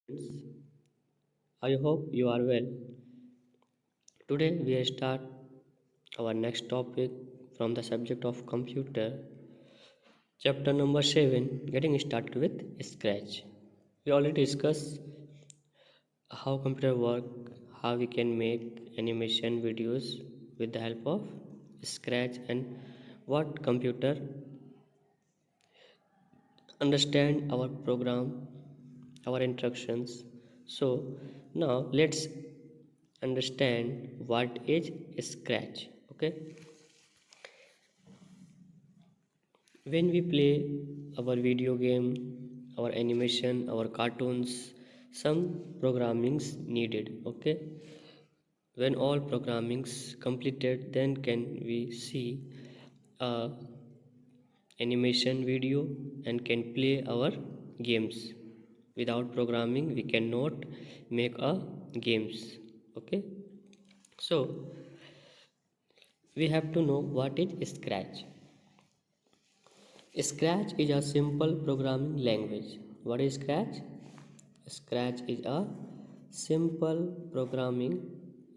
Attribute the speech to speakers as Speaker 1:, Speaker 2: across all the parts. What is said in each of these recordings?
Speaker 1: Friends, I hope you are well. Today we start our next topic from the subject of computer, chapter number 7, getting started with Scratch. We already discussed how computer work, how we can make animation videos with the help of Scratch and what computer understand our program, our instructions. So now let's understand what is scratch. Okay, when we play our video game, our animation, our cartoons, some programmings needed. Okay, when all programmings completed, then can we see a animation video and can play our games. Without programming we cannot make a games. Okay, so we have to know what is scratch. Scratch is a simple programming language. What is Scratch? Scratch is a simple programming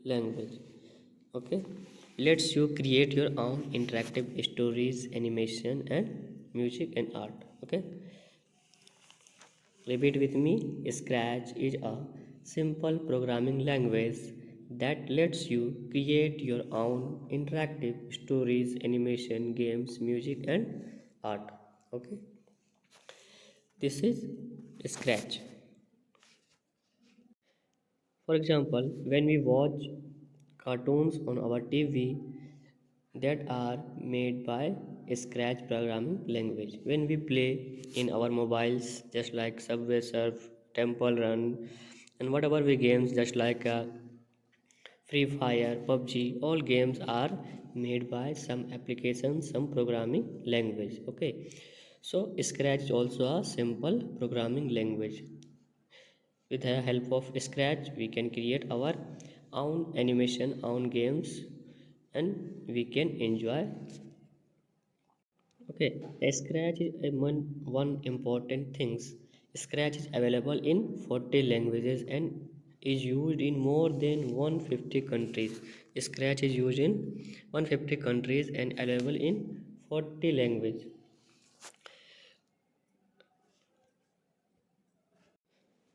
Speaker 1: language. Okay, lets you create your own interactive stories, animation, and music and art. Okay, repeat with me. Scratch is a simple programming language that lets you create your own interactive stories, animation, games, music, and art. Okay, this is Scratch. For example, when we watch cartoons on our TV that are made by Scratch programming language. When we play in our mobiles, just like Subway Surf, Temple Run, and whatever we games, just like Free Fire, PUBG, all games are made by some application, some programming language. Okay, so Scratch is also a simple programming language. With the help of Scratch, we can create our own animation, own games, and we can enjoy. Okay, Scratch is one important things. Scratch is available in 40 languages and is used in more than 150 countries. Scratch is used in 150 countries and available in 40 languages.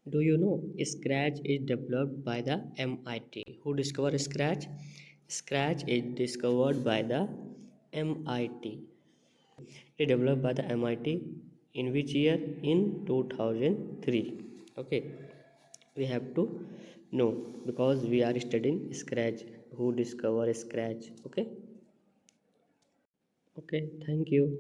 Speaker 1: Do you know Scratch is developed by the MIT? Who discovered Scratch? Scratch is discovered by the MIT. It developed by the MIT in which year? In 2003. Okay, we have to know because we are studying Scratch. Who discovered Scratch? Okay, okay, thank you.